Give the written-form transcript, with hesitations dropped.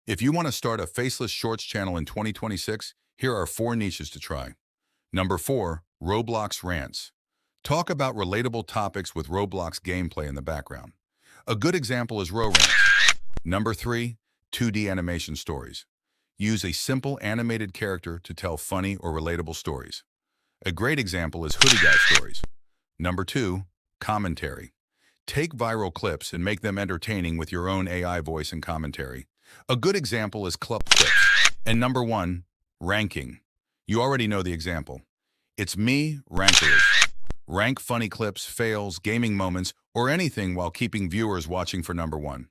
If you want to start a Faceless Shorts channel in 2026, here are 4 niches to try. Number 4, Roblox Rants. Talk about relatable topics with Roblox gameplay in the background. A good example is Row Rants. Number 3, 2D animation stories. Use a simple animated character to tell funny or relatable stories. A great example is Hoodie Guy Stories. Number 2, commentary. Take viral clips and make them entertaining with your own AI voice and commentary. A good example is Club Clips. And number 1, ranking. You already know the example. It's me, Rankerous. Rank funny clips, fails, gaming moments, or anything while keeping viewers watching for number 1.